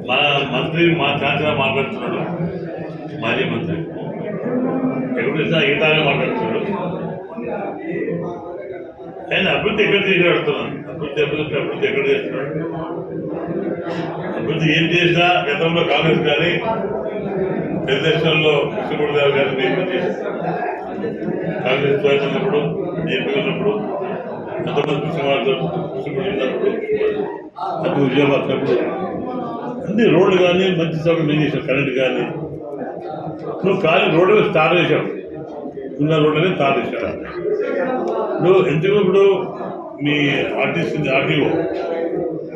మన మంత్రి మా ఛాన్సలర్ మాట్లాడుతున్నాడు, మాజీ మంత్రి ఎప్పుడు చూసినా ఈతాగా మాట్లాడుతున్నాడు. ఆయన అభివృద్ధి ఎక్కడ తీసుకెడుతున్నాను, అభివృద్ధి ఎక్కడ చేస్తున్నాడు? అభివృద్ధి ఏం చేసినా గతంలో కాంగ్రెస్ కానీ తెలుగుదేశంలో కృష్ణమూర్తిరావు గారు నేను కాంగ్రెస్ పార్టీ ఉన్నప్పుడు నేను ఉన్నప్పుడు ఎంతమంది కృష్ణమూర్తి ఉన్నప్పుడు అది ఉద్యోగం వచ్చినప్పుడు అన్ని రోడ్లు కానీ మంచి సభలు నేను చేసావు. కరెంట్ కానీ నువ్వు ఖాళీ రోడ్డు స్టార్ట్ చేసావు, ఉన్న రోడ్లనే స్టార్ట్ చేశావు. నువ్వు ఎందుకు ఇప్పుడు మీ RTO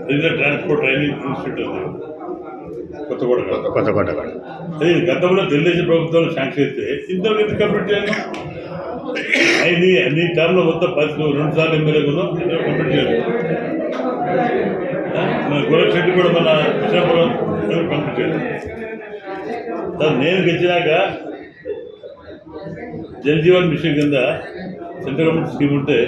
regional transport training institute ఉంది కొత్తకోట అది గతంలో తెలుగుదేశం ప్రభుత్వంలో శాంక్షన్ అయితే ఇంతవరకు ఎందుకు కంప్లీట్ చేయాలి? నీ టర్మ్లో మొత్తం 2 సార్లు ఎమ్మెల్యేగా కంప్లీట్ చేయాలి. మన గోరఖ్ రెడ్డి కూడా మన విశాఖపురం కంప్లీట్ చేయాలి. నేను గెలిచినాక జల్ జీవన్ మిషన్ కింద సెంట్రల్ గవర్నమెంట్ స్కీమ్ ఉంటే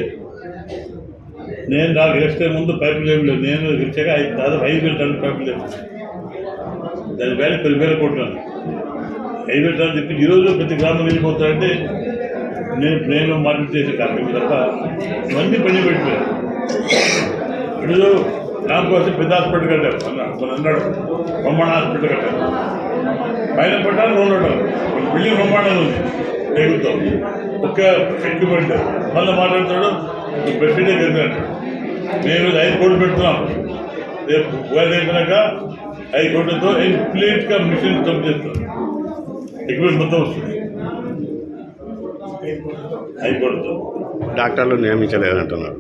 నేను నాకు ఎలక్షన్ ముందు పైపులు ఏమి లేదు. నేను గెలిచాక దాదాపు 5,000 టన్నుల పైపులు లేదు. దాని వ్యాల్యూ 10,000 కోట్లు. 5,000 టన్నులు చెప్పి ఈరోజు ప్రతి గ్రామం వెళ్ళిపోతారంటే నేను మార్కెట్ చేసే కార్యక్రమం తప్ప ఇవన్నీ పని పెట్టిపోయారు. ఇప్పుడు నాకు కోసం పెద్ద హాస్పిటల్ కట్టారు, అన్నాడు బ్రహ్మాండ హాస్పిటల్ కట్టారు. పైన పెట్టాలి 2 ఉంటారు, బిల్డింగ్ బ్రహ్మాండంగా ఉంది రేగుతాం ఒక్క ఎక్విప్మెంట్. మళ్ళీ మాట్లాడుతాడు ప్రెసిడెంట్ అంటాడు. మేము 5 కోట్లు పెడుతున్నాం, రేపు ఉగాది అయిపోయినాక 5 కోట్లతో కంప్లీట్గా మిషన్ స్టాప్ చేస్తాం, ఎక్విప్మెంట్ మొత్తం వస్తుంది 5 కోట్లతో. డాక్టర్లు నియమించలేదంటున్నారు.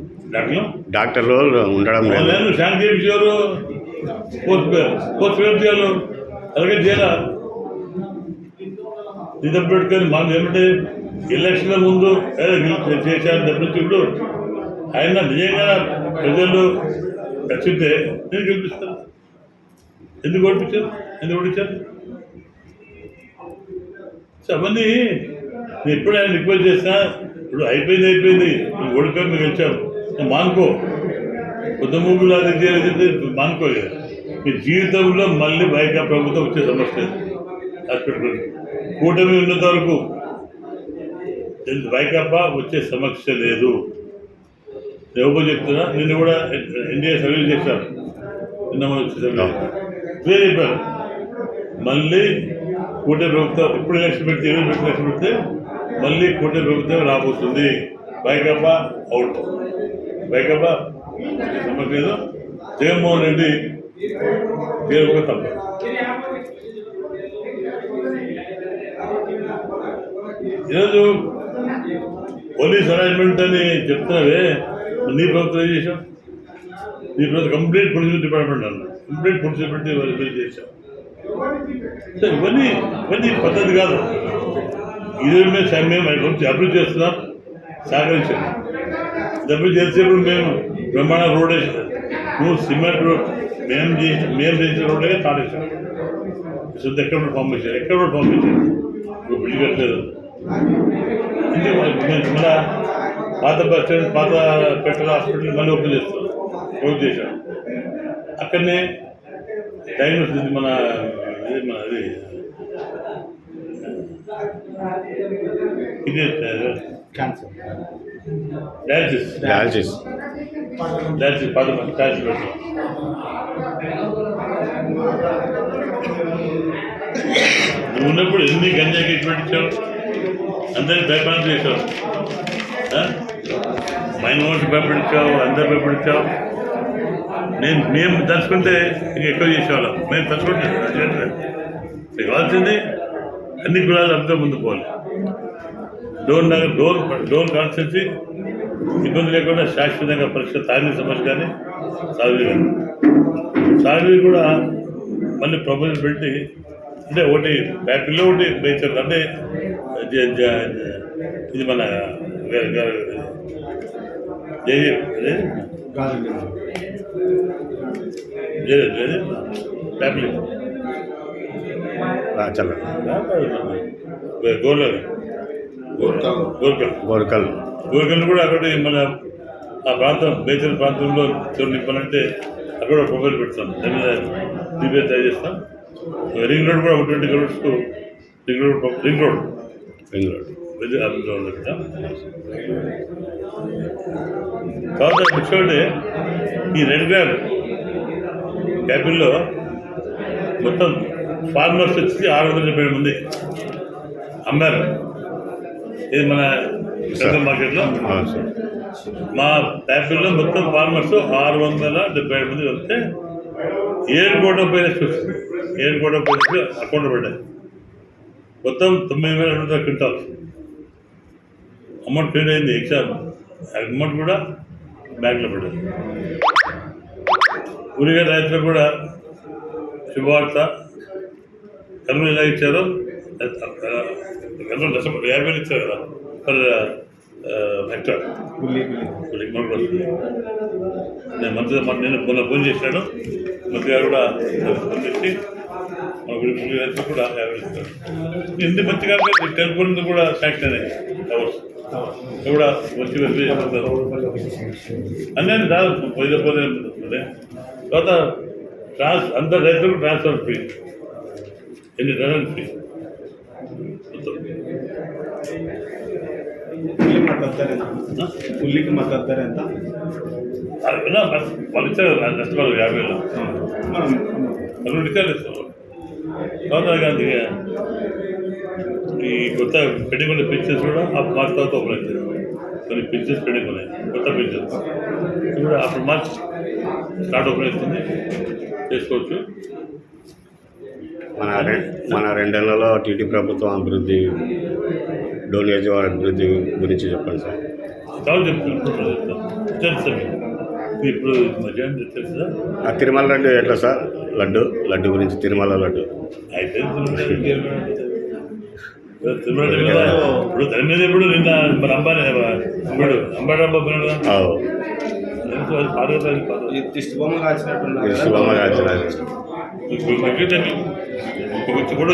డాక్టర్లు ఉండడం లేదు. శాంతి చేయించారు, పోస్ట్ పేరు చేయాలి, అలాగే చేయాల నిజం పెట్టుకొని మనం ఏమంటే ఎలక్షన్ల ముందు చేశాను తప్పించి ఇప్పుడు ఆయన నిజంగా ప్రజలు నచ్చితే నేను గెలిపిస్తాను. ఎందుకు ఓడించారు? సో అవన్నీ నేను ఎప్పుడు ఆయన రిక్వెస్ట్ చేస్తా. ఇప్పుడు అయిపోయింది, నువ్వు ఓడిపోయి మీరు గెలిచావు, మానుకో. కొత్త మూవీలు అది మానుకోలేదు. మీ జీవితంలో మళ్ళీ వైకా ప్రభుత్వం వచ్చే సమస్య హాస్పిటల్ కూటమి ఉన్నంత వరకు వైకాపా వచ్చే సమస్య లేదు. ఎవరో చెప్తున్నా, నిన్ను కూడా ఎన్డీఏ సర్వీస్ చేశారు, నిన్న మనం వచ్చే సర్వీస్ చెప్పారు. మళ్ళీ కూటమి ప్రభుత్వం ఇప్పుడు ఎలక్షన్ పెడితే ఎలక్షన్ పెడితే మళ్ళీ కూటమి ప్రభుత్వం రాబోతుంది. వైకాపా అవుట్, వైకాపా సమస్య లేదు. జగన్మోహన్ రెడ్డి పేరు ఒక తప్ప. ఈరోజు పోలీస్ అరేంజ్మెంట్ అని చెప్తున్నావే, నీ ప్రభుత్వం ఏం చేశావు? నీ ప్రభుత్వం కంప్లీట్ పోలీస్ డిపార్ట్మెంట్ అన్న, కంప్లీట్ పోలీస్ డిపార్ట్మెంట్ చేశావు. సో ఇవన్నీ పద్ధతి కాదు. ఇదే మేము అభివృద్ధి చేస్తున్నాం, సహకరించాం. అభివృద్ధి చేసేప్పుడు మేము బ్రహ్మాండ రోడ్ వేసాం, నువ్వు సిమెంట్ రోడ్ మేము చేసిన రోడ్లే తాడేసాం. శుద్ధ ఎక్కడ ఫామ్ చేశారు ఇప్పుడు బిల్లు కట్టలేదు. ఇందుకు మళ్ళీ పాత బస్ స్టాండ్, పాత పెట్రోల్ హాస్పిటల్ మళ్ళీ ఓపెన్ చేశాం. అక్కడనే డయాగ్నోసిస్ మన అది ఇది డయాలసిస్ పాత డయాలసిస్ పెట్టాం. నువ్వు ఉన్నప్పుడు ఎన్ని గంజాకి పెట్టించావు, అందరినీ భయపడి చేసావు, మైనారిటీ భయపడించావు, అందరు భయపడించావు. మేము తలుచుకుంటే ఇంక ఎక్కువ చేసేవాళ్ళం. మేము తలుచుకుంటే మీకు కావాల్సింది అన్ని కులాలు అంతా ముందు పోవాలి. డోర్ కాన్స్టిట్యూన్సీ ఇబ్బంది లేకుండా శాశ్వతంగా పరిస్థితి తాగిన సమస్య కానీ సాగులు కూడా మళ్ళీ ప్రపోజల్ పెట్టి అంటే ఒకటి బ్యాటరీలో ఒకటి బయట అంటే ఇది మన బ్యాటరీ గోర్కల్ కూడా అక్కడ మన ఆ ప్రాంతం బేచల్ ప్రాంతంలో చోటు నింపాలంటే అక్కడ ప్రొఫైల్ పెడతాం. దీపే తయారు చేస్తాం. రింగ్ రోడ్ కూడా 20 crores ring road ring road ఇది అభివృద్ధి ఉంది కదా. తర్వాత చూడండి, ఈ రెడ్ గ్రామ్ క్యాపిల్లో మొత్తం ఫార్మర్స్ వచ్చి 670 మంది అమ్మారు. ఇది మన సెంట్రల్ మార్కెట్లో. మా ప్యాపిల్లో మొత్తం ఫార్మర్స్ 670 మంది వస్తే 7 కోట్ల రూపాయలు వచ్చింది. 7 కోట్ల రూపాయలు అకౌంట్లో పడ్డాయి. మొత్తం 9,200 క్వింటాల్ అమౌంట్ క్లియర్ అయింది. ఎగ్జామ్ అమౌంట్ కూడా బ్యాంక్లో పడ్డది. ఉరిగా రైతులకు కూడా శుభవార్త. కర్నూలు ఎలా ఇచ్చారో కర్నూలు 50,000 ఇచ్చారు కదా పర్ హెక్టార్. మనకు వస్తుంది. నేను మంత్రి నేను మొన్న ఫోన్ చేశాను. మంత్రి గారు కూడా ఫోన్ చేసి మా గుడి రైతులు కూడా 50 ఇస్తారు. ఇంటి మంచి గారు టెలిఫోన్ కూడా శాంక్షన్ అయ్యాయి. టవర్స్ కూడా వచ్చి అన్నీ దాదాపు 10 తర్వాత అందరు రైతులకు ట్రాన్స్ఫర్ ఫ్రీ. ఎన్ని ధరలు ఫ్రీ మొత్తం. ఉల్లికి మద్దతు ధర ఎంత? వాళ్ళు ఇచ్చారు నష్టపడాలి 50,000 అన్ని ఇచ్చారు. తర్వాత గాంధీ ఈ కొత్త పెండింగ్ ఉన్న పిక్చర్స్ కూడా ఆ మార్చ్ తర్వాత ఓపెన్ అవుతుంది. కొన్ని పిక్చర్స్ పెండింగ్ ఉన్నాయి, కొత్త పిక్చర్స్ కూడా అప్పుడు మార్చ్ స్టార్ట్ ఓపెన్ అవుతుంది, చేసుకోవచ్చు. మన 2 నెలల్లో టీటీ ప్రభుత్వం అభివృద్ధి డోనేజ్ అభివృద్ధి గురించి చెప్పండి సార్. కావాలి చెప్తున్నాను, తెలుసా ఇప్పుడు మధ్యాహ్నం తెలుసా? తిరుమల లడ్డు ఎట్లా సార్? లడ్డు గురించి తిరుమల లడ్డు అయితే ఇప్పుడు దాని మీద ఇప్పుడు నిన్న మన అంబానీ దిష్టి బొమ్మ కాల్చినట్టు శుభంగా కూడా